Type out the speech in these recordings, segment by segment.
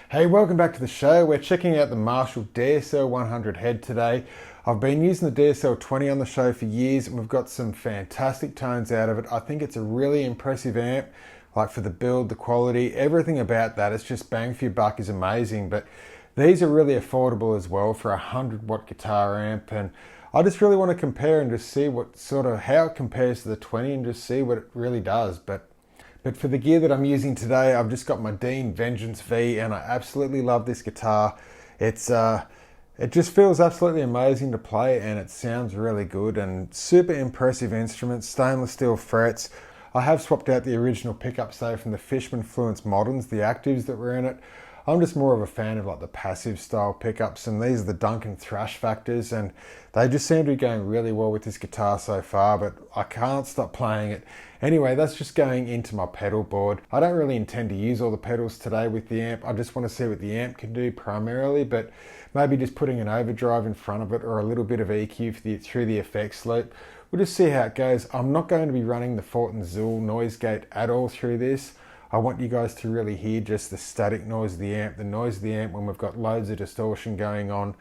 Hey, welcome back to the show. We're checking out the Marshall DSL100 head today. I've been using the DSL20 on the show for years and we've got some fantastic tones out of it. I think it's a really impressive amp, like for the build, the quality, everything about that. It's just bang for your buck is amazing, but these are really affordable as well for a 100-watt guitar amp, and I just really want to compare and just see what how it compares to the 20 and just see what it really does. But for the gear that I'm using today, I've just got my Dean Vengeance V and I absolutely love this guitar. It just feels absolutely amazing to play and it sounds really good and super impressive instruments, stainless steel frets. I have swapped out the original pickups though from the Fishman Fluence Moderns, the actives that were in it. I'm just more of a fan of like the passive style pickups, and these are the Duncan Thrash Factors, and they just seem to be going really well with this guitar so far, but I can't stop playing it. Anyway, that's just going into my pedal board. I don't really intend to use all the pedals today with the amp. I just want to see what the amp can do primarily, but maybe just putting an overdrive in front of it or a little bit of EQ through the effects loop. We'll just see how it goes. I'm not going to be running the Fortin Zool noise gate at all through this. I want you guys to really hear just the static noise of the amp, the noise of the amp when we've got loads of distortion going on.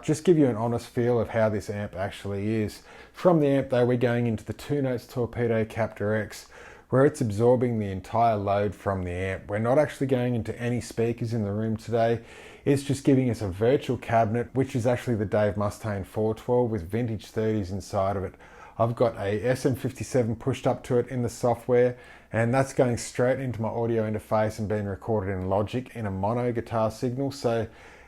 Just give you an honest feel of how this amp actually is. From the amp though, we're going into the 2 notes Torpedo Captor X, where it's absorbing the entire load from the amp. We're not actually going into any speakers in the room today. It's just giving us a virtual cabinet, which is actually the Dave Mustaine 412 with vintage 30s inside of it. I've got a SM57 pushed up to it in the software, and that's going straight into my audio interface and being recorded in Logic in a mono guitar signal. So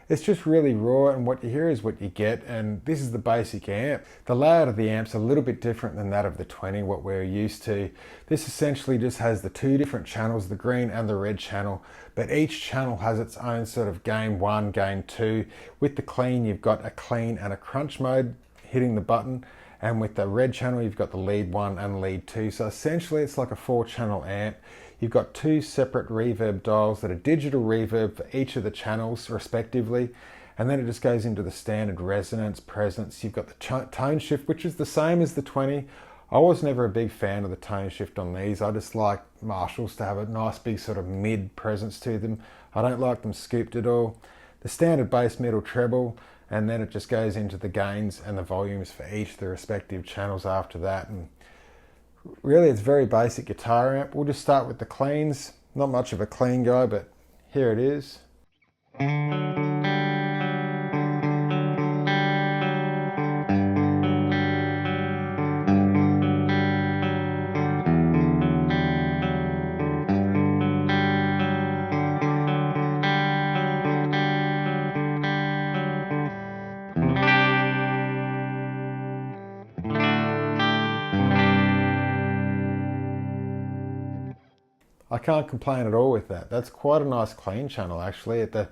it's just really raw, and what you hear is what you get, and this is the basic amp. The layout of the amp's a little bit different than that of the 20, what we're used to. This essentially just has the 2 different channels, the green and the red channel, but each channel has its own sort of gain 1, gain 2. With the clean, you've got a clean and a crunch mode hitting the button, and with the red channel you've got the lead 1 and lead 2. So essentially it's like a 4-channel amp. You've got 2 separate reverb dials that are digital reverb for each of the channels respectively, and then it just goes into the standard resonance, presence. You've got the tone shift, which is the same as the 20. I was never a big fan of the tone shift on these. I just like Marshalls to have a nice big sort of mid presence to them. I don't like them scooped at all. The standard bass, middle, treble, and then it just goes into the gains and the volumes for each of the respective channels after that. And really it's very basic guitar amp. We'll just start with the cleans. Not much of a clean guy, but here it is. I can't complain at all with that. That's quite a nice clean channel actually. At the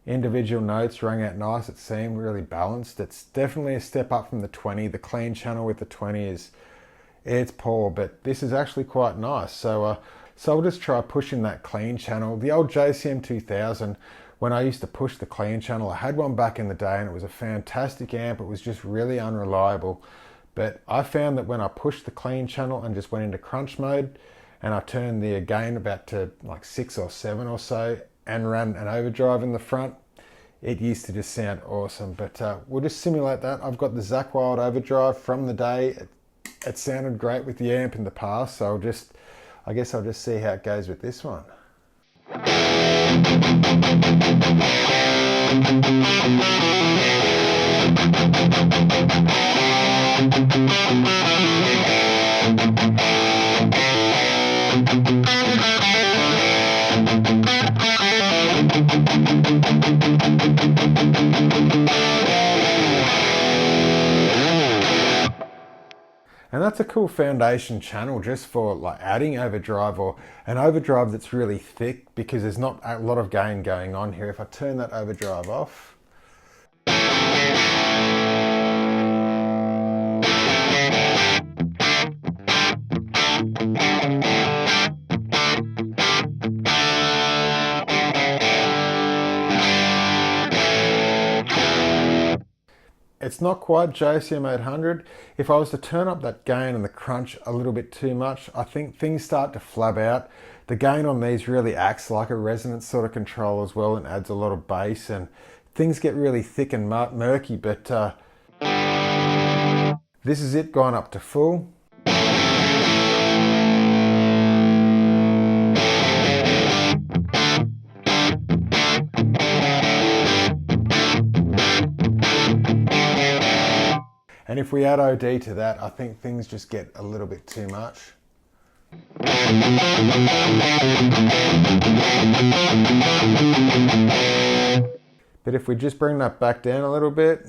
individual notes rang out nice, it seemed really balanced. It's definitely a step up from the 20. The clean channel with the 20 it's poor, but this is actually quite nice. So I'll just try pushing that clean channel. The old JCM 2000, when I used to push the clean channel, I had one back in the day and it was a fantastic amp. It was just really unreliable. But I found that when I pushed the clean channel and just went into crunch mode, and I turned the gain about to like 6 or 7 or so and ran an overdrive in the front, it used to just sound awesome. But we'll just simulate that. I've got the Zakk Wylde overdrive from the day. It sounded great with the amp in the past, so I guess I'll just see how it goes with this one. And that's a cool foundation channel just for like adding overdrive, or an overdrive that's really thick, because there's not a lot of gain going on here. If I turn that overdrive off, it's not quite JCM 800. If I was to turn up that gain and the crunch a little bit too much, I think things start to flub out. The gain on these really acts like a resonance sort of control as well and adds a lot of bass, and things get really thick and murky, but this is it gone up to full. And if we add OD to that, I think things just get a little bit too much. But if we just bring that back down a little bit.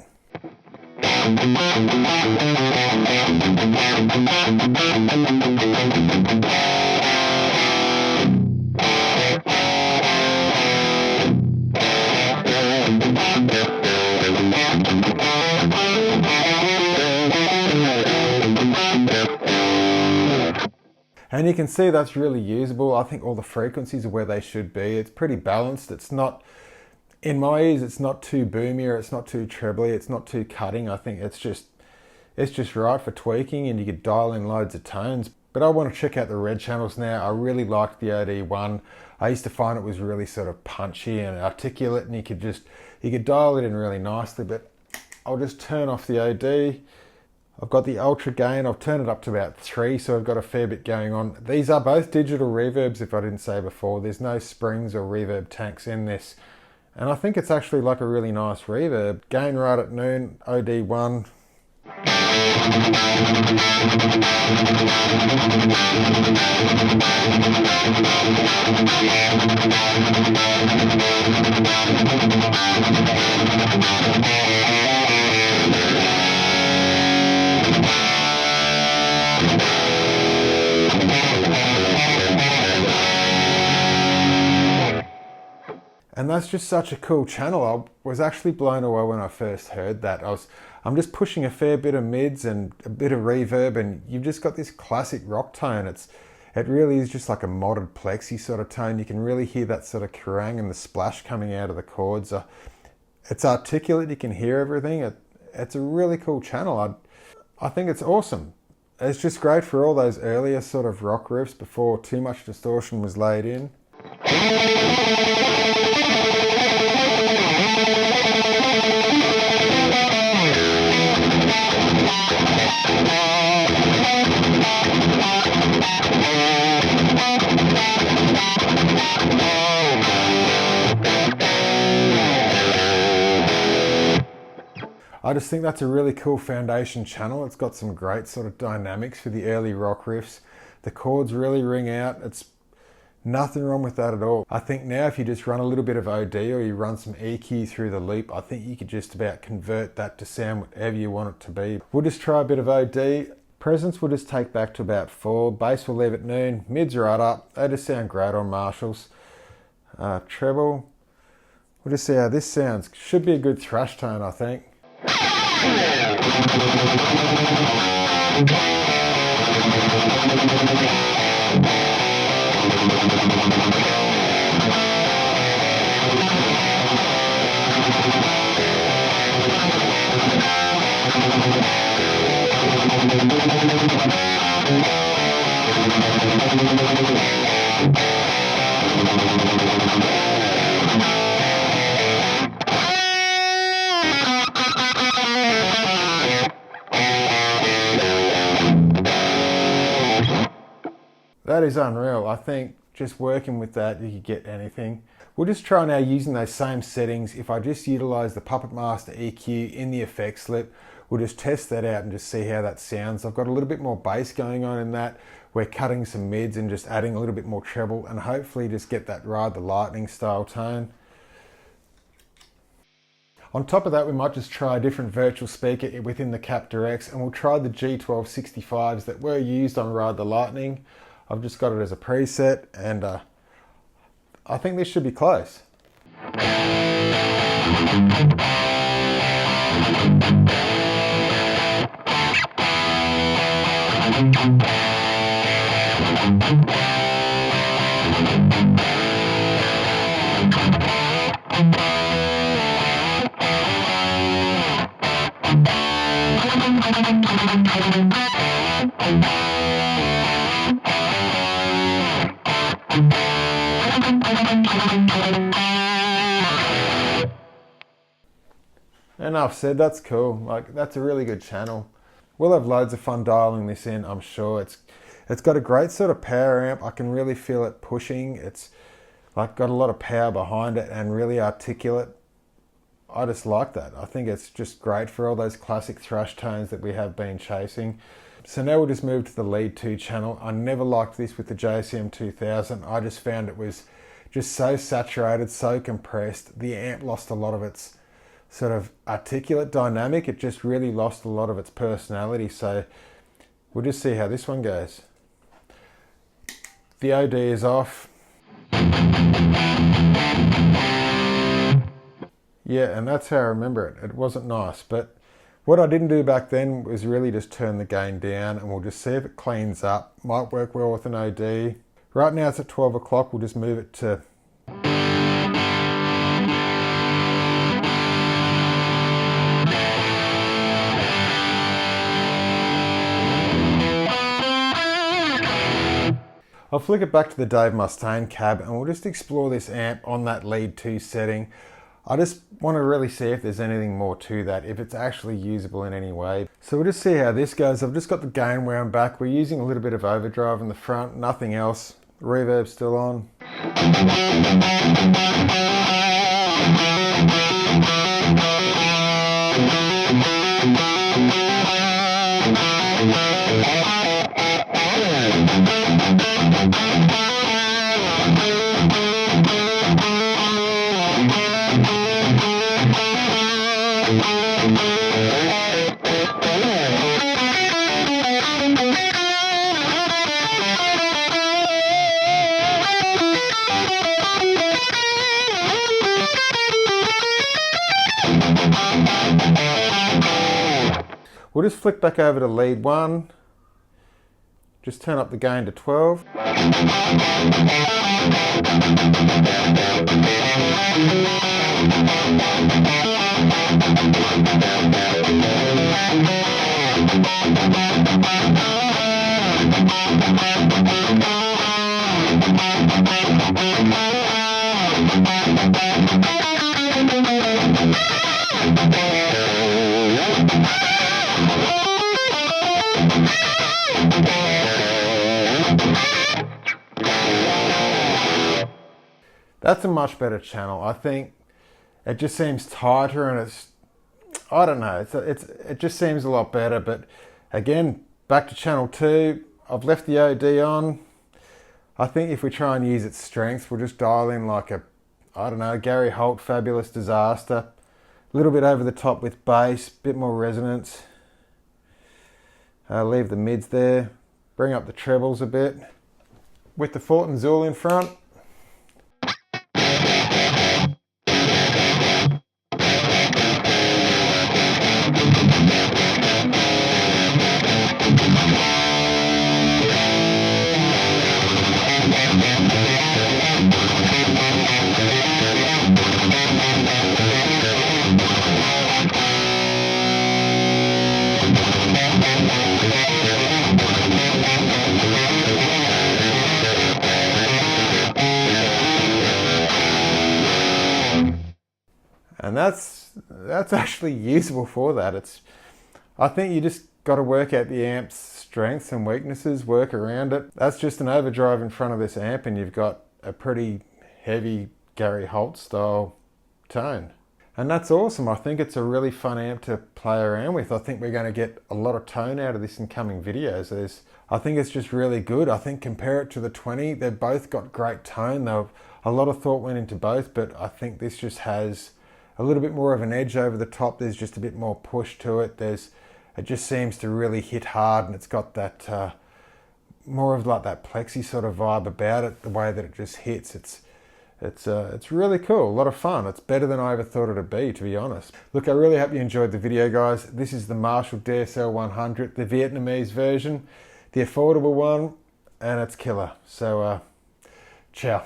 And you can see that's really usable. I think all the frequencies are where they should be. It's pretty balanced. It's not, in my ears, it's not too boomy or it's not too trebly. It's not too cutting. I think it's just right for tweaking, and you could dial in loads of tones. But I want to check out the red channels now. I really liked the OD1. I used to find it was really sort of punchy and articulate, and you could dial it in really nicely. But I'll just turn off the OD. I've got the ultra gain, I've turned it up to about 3, so I've got a fair bit going on. These are both digital reverbs, if I didn't say before. There's no springs or reverb tanks in this. And I think it's actually like a really nice reverb. Gain right at noon, OD1. And that's just such a cool channel. I was actually blown away when I first heard that. I'm just pushing a fair bit of mids and a bit of reverb, and you've just got this classic rock tone. It really is just like a modded plexi sort of tone. You can really hear that sort of kerrang and the splash coming out of the chords. It's articulate, you can hear everything. It's a really cool channel. I think it's awesome. It's just great for all those earlier sort of rock riffs before too much distortion was laid in. I just think that's a really cool foundation channel. It's got some great sort of dynamics for the early rock riffs. The chords really ring out. It's nothing wrong with that at all. I think now if you just run a little bit of OD or you run some EQ through the loop, I think you could just about convert that to sound whatever you want it to be. We'll just try a bit of OD. Presence we'll just take back to about 4. Bass we'll leave at noon. Mids right up. They just sound great on Marshalls. Treble. We'll just see how this sounds. Should be a good thrash tone, I think. That is unreal. I think just working with that, you could get anything. We'll just try now using those same settings. If I just utilize the Puppet Master EQ in the effect slip, we'll just test that out and just see how that sounds. I've got a little bit more bass going on in that. We're cutting some mids and just adding a little bit more treble and hopefully just get that Ride the Lightning style tone. On top of that, we might just try a different virtual speaker within the Captor X, and we'll try the G1265s that were used on Ride the Lightning. I've just got it as a preset, and I think this should be close. Enough said, that's cool. Like, that's a really good channel. We'll have loads of fun dialing this in, I'm sure. It's got a great sort of power amp. I can really feel it pushing. It's like got a lot of power behind it and really articulate. I just like that. I think it's just great for all those classic thrush tones that we have been chasing. So now we'll just move to the lead 2 channel. I never liked this with the JCM 2000. I just found it was just so saturated, so compressed. The amp lost a lot of its sort of articulate dynamic. It just really lost a lot of its personality. So we'll just see how this one goes. The OD is off. Yeah, and that's how I remember it. It wasn't nice, but what I didn't do back then was really just turn the gain down, and we'll just see if it cleans up. Might work well with an OD. Right now it's at 12 o'clock. We'll just move it to I'll flick it back to the Dave Mustaine cab, and we'll just explore this amp on that lead 2 setting. I just want to really see if there's anything more to that, if it's actually usable in any way. So we'll just see how this goes. I've just got the gain wound back. We're using a little bit of overdrive in the front, nothing else. The reverb's still on. We'll just flick back over to lead 1. Just turn up the gain to 12. That's a much better channel. I think it just seems tighter, and it's, I don't know, it just seems a lot better. But again, back to channel 2. I've left the OD on. I think if we try and use its strengths, we'll just dial in like a, I don't know, Gary Holt Fabulous Disaster. A little bit over the top with bass, bit more resonance. Leave the mids there. Bring up the trebles a bit. With the Fulton Zool in front. And that's actually usable for that. I think you just got to work out the amp's strengths and weaknesses, work around it. That's just an overdrive in front of this amp, and you've got a pretty heavy Gary Holt style tone. And that's awesome. I think it's a really fun amp to play around with. I think we're going to get a lot of tone out of this in coming videos. I think it's just really good. I think compare it to the 20, they've both got great tone. A lot of thought went into both, but I think this just has a little bit more of an edge over the top. There's just a bit more push to it. It just seems to really hit hard, and it's got that more of like that plexi sort of vibe about it, the way that it just hits. It's really cool, a lot of fun. It's better than I ever thought it'd be, to be honest. Look, I really hope you enjoyed the video, guys. This is the Marshall DSL100, the Vietnamese version, the affordable one, and it's killer. So, ciao.